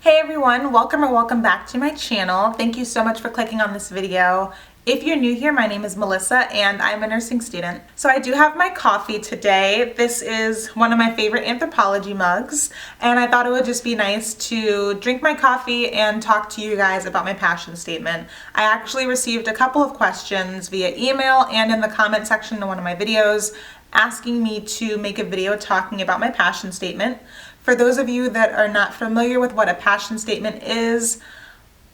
Hey everyone, welcome or welcome back to my channel. Thank you so much for clicking on this video. If you're new here, my name is Melissa and I'm a nursing student. So I do have my coffee today. This is one of my favorite Anthropologie mugs, and I thought it would just be nice to drink my coffee and talk to you guys about my passion statement. I actually received a couple of questions via email and in the comment section of one of my videos asking me to make a video talking about my passion statement. For those of you that are not familiar with what a passion statement is,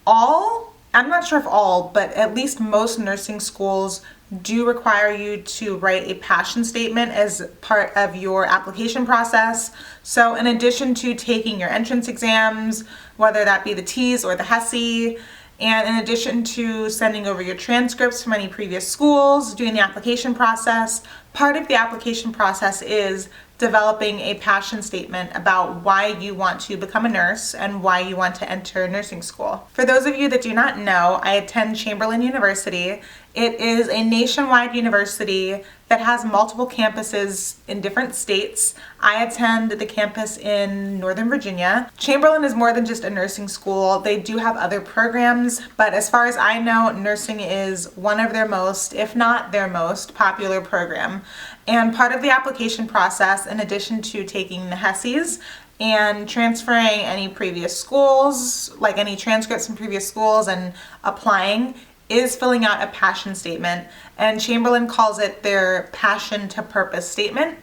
I'm not sure if all, but at least most nursing schools do require you to write a passion statement as part of your application process. So in addition to taking your entrance exams, whether that be the TEAS or the HESI, and in addition to sending over your transcripts from any previous schools, doing the application process, part of the application process is developing a passion statement about why you want to become a nurse and why you want to enter nursing school. For those of you that do not know, I attend Chamberlain University. It is a nationwide university that has multiple campuses in different states. I attend the campus in Northern Virginia. Chamberlain is more than just a nursing school. They do have other programs, but as far as I know, nursing is one of their most, if not their most, popular program. And part of the application process, in addition to taking the HESIs and transferring any previous schools, like any transcripts from previous schools and applying, is filling out a passion statement, and Chamberlain calls it their passion to purpose statement.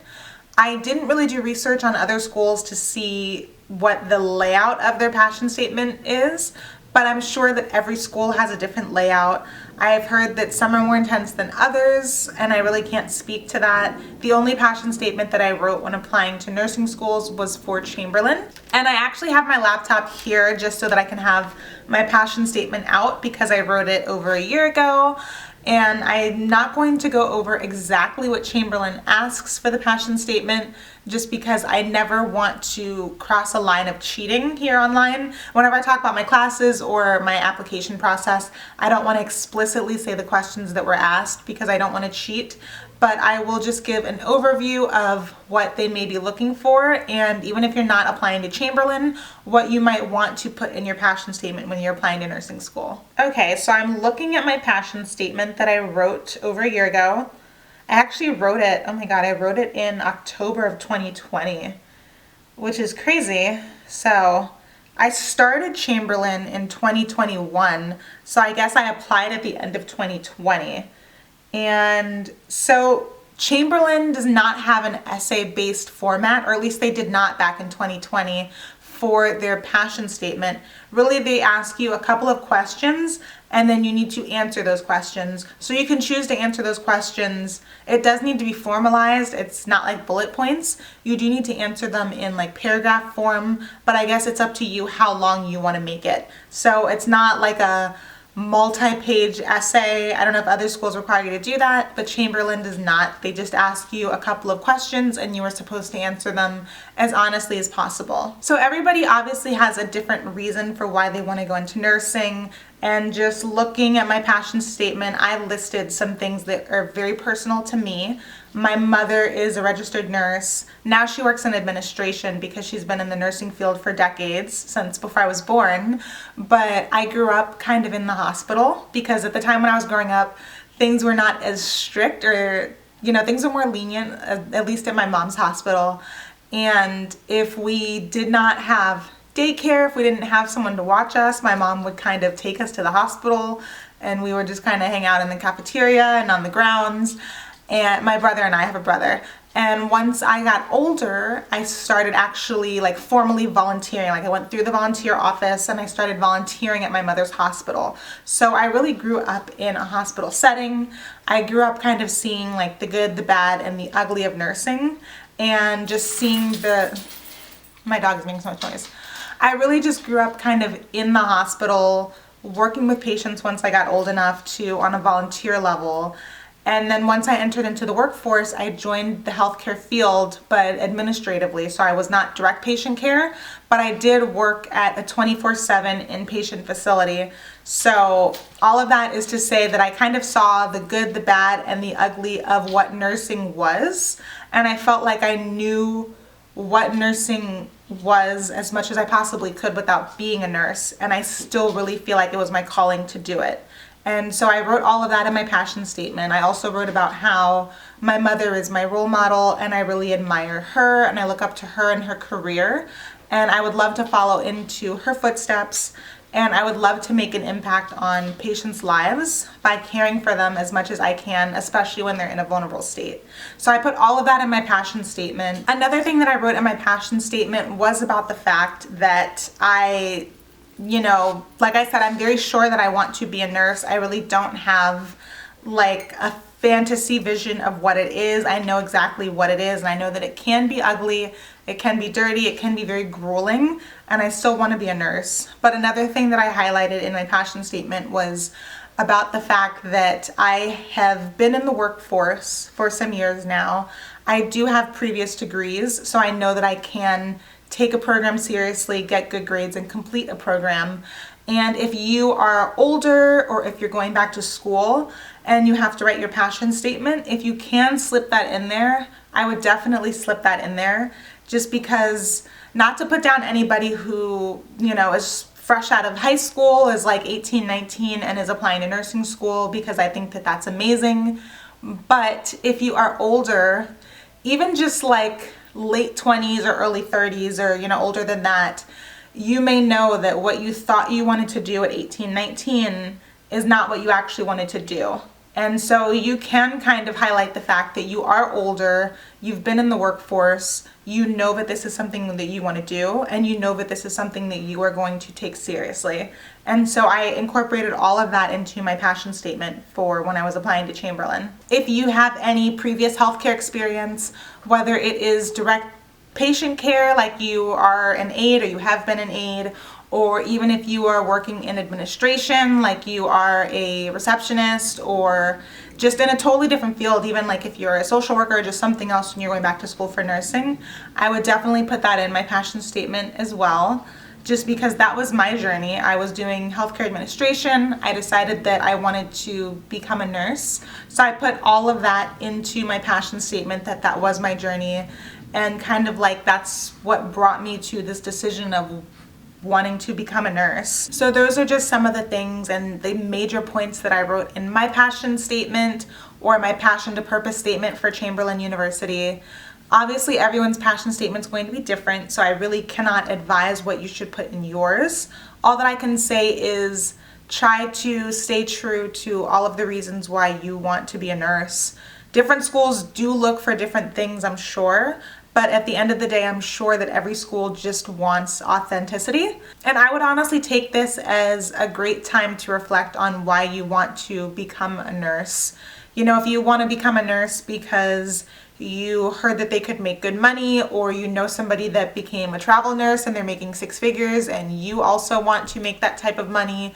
I didn't really do research on other schools to see what the layout of their passion statement is, but I'm sure that every school has a different layout. I've heard that some are more intense than others, and I really can't speak to that. The only passion statement that I wrote when applying to nursing schools was for Chamberlain. And I actually have my laptop here just so that I can have my passion statement out because I wrote it over a year ago. And I'm not going to go over exactly what Chamberlain asks for the passion statement just because I never want to cross a line of cheating here online. Whenever I talk about my classes or my application process, I don't want to explicitly say the questions that were asked because I don't want to cheat. But I will just give an overview of what they may be looking for, and even if you're not applying to Chamberlain, what you might want to put in your passion statement when you're applying to nursing school. Okay, so I'm looking at my passion statement that I wrote over a year ago. I actually wrote it, oh my god, I wrote it in October of 2020, which is crazy. So I started Chamberlain in 2021, so I guess I applied at the end of 2020. And so Chamberlain does not have an essay-based format, or at least they did not back in 2020 for their passion statement. Really, they ask you a couple of questions and then you need to answer those questions. So you can choose to answer those questions. It does need to be formalized. It's not like bullet points. You do need to answer them in like paragraph form, but I guess it's up to you how long you want to make it. So it's not like a multi-page essay. I don't know if other schools require you to do that, but Chamberlain does not. They just ask you a couple of questions and you are supposed to answer them as honestly as possible. So everybody obviously has a different reason for why they want to go into nursing, and just looking at my passion statement, I listed some things that are very personal to me. My mother is a registered nurse. Now she works in administration because she's been in the nursing field for decades, since before I was born. But I grew up kind of in the hospital because at the time when I was growing up, things were not as strict, or, things were more lenient, at least at my mom's hospital. And if we did not have daycare, if we didn't have someone to watch us, my mom would kind of take us to the hospital and we would just kind of hang out in the cafeteria and on the grounds. And my brother and I have a brother. And once I got older, I started actually like formally volunteering. Like I went through the volunteer office and I started volunteering at my mother's hospital. So I really grew up in a hospital setting. I grew up kind of seeing like the good, the bad, and the ugly of nursing, and just seeing my dog is making so much noise. I really just grew up kind of in the hospital, working with patients once I got old enough to on a volunteer level. And then once I entered into the workforce, I joined the healthcare field, but administratively. So I was not direct patient care, but I did work at a 24/7 inpatient facility. So all of that is to say that I kind of saw the good, the bad, and the ugly of what nursing was. And I felt like I knew what nursing was as much as I possibly could without being a nurse, and I still really feel like it was my calling to do it. And so I wrote all of that in my passion statement. I also wrote about how my mother is my role model and I really admire her and I look up to her and her career, and I would love to follow into her footsteps, and I would love to make an impact on patients' lives by caring for them as much as I can, especially when they're in a vulnerable state. So I put all of that in my passion statement. Another thing that I wrote in my passion statement was about the fact that like I said, I'm very sure that I want to be a nurse. I really don't have like a fantasy vision of what it is. I know exactly what it is, and I know that it can be ugly, it can be dirty, it can be very grueling, and I still want to be a nurse. But another thing that I highlighted in my passion statement was about the fact that I have been in the workforce for some years now. I do have previous degrees, so I know that I can take a program seriously, get good grades, and complete a program. And if you are older or if you're going back to school and you have to write your passion statement, if you can slip that in there, I would definitely slip that in there, just because, not to put down anybody who, is fresh out of high school, is like 18, 19 and is applying to nursing school, because I think that that's amazing. But if you are older, even just like late 20s or early 30s, or older than that, you may know that what you thought you wanted to do at 18, 19 is not what you actually wanted to do. And so you can kind of highlight the fact that you are older, you've been in the workforce, you know that this is something that you want to do, and you know that this is something that you are going to take seriously. And so I incorporated all of that into my passion statement for when I was applying to Chamberlain. If you have any previous healthcare experience, whether it is direct patient care, like you are an aide or you have been an aide, or even if you are working in administration, like you are a receptionist, or just in a totally different field, even like if you're a social worker or just something else when you're going back to school for nursing, I would definitely put that in my passion statement as well, just because that was my journey. I was doing healthcare administration. I decided that I wanted to become a nurse. So I put all of that into my passion statement, that was my journey, and kind of like that's what brought me to this decision of wanting to become a nurse. So those are just some of the things and the major points that I wrote in my passion statement, or my passion to purpose statement for Chamberlain University. Obviously everyone's passion statement is going to be different, so I really cannot advise what you should put in yours. All that I can say is try to stay true to all of the reasons why you want to be a nurse. Different schools do look for different things, I'm sure, but at the end of the day, I'm sure that every school just wants authenticity. And I would honestly take this as a great time to reflect on why you want to become a nurse. If you want to become a nurse because you heard that they could make good money, or you know somebody that became a travel nurse and they're making six figures and you also want to make that type of money,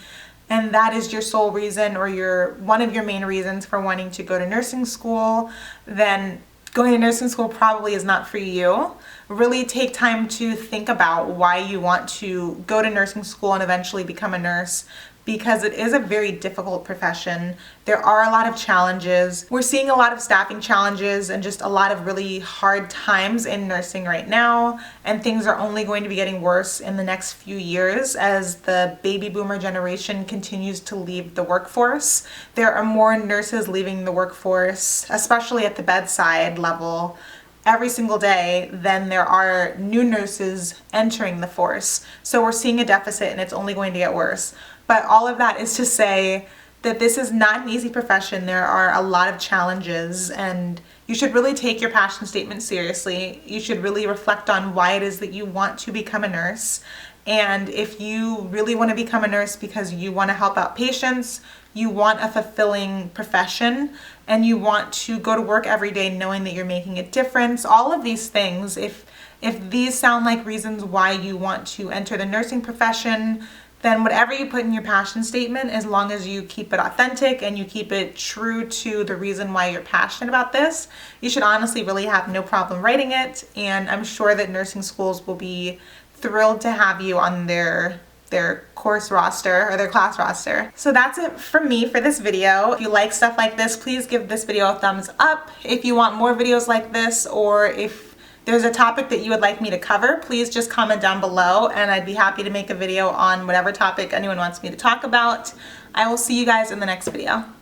and that is your sole reason, or one of your main reasons for wanting to go to nursing school, then going to nursing school probably is not for you. Really take time to think about why you want to go to nursing school and eventually become a nurse, because it is a very difficult profession. There are a lot of challenges. We're seeing a lot of staffing challenges and just a lot of really hard times in nursing right now, and things are only going to be getting worse in the next few years as the baby boomer generation continues to leave the workforce. There are more nurses leaving the workforce, especially at the bedside level, every single day than there are new nurses entering the force. So we're seeing a deficit and it's only going to get worse. But all of that is to say that this is not an easy profession. There are a lot of challenges, and you should really take your passion statement seriously. You should really reflect on why it is that you want to become a nurse. And if you really want to become a nurse because you want to help out patients, you want a fulfilling profession, and you want to go to work every day knowing that you're making a difference, all of these things, if these sound like reasons why you want to enter the nursing profession, then whatever you put in your passion statement, as long as you keep it authentic and you keep it true to the reason why you're passionate about this, you should honestly really have no problem writing it. And I'm sure that nursing schools will be thrilled to have you on their course roster or their class roster. So that's it from me for this video. If you like stuff like this, please give this video a thumbs up. If you want more videos like this, or if there's a topic that you would like me to cover, please just comment down below and I'd be happy to make a video on whatever topic anyone wants me to talk about. I will see you guys in the next video.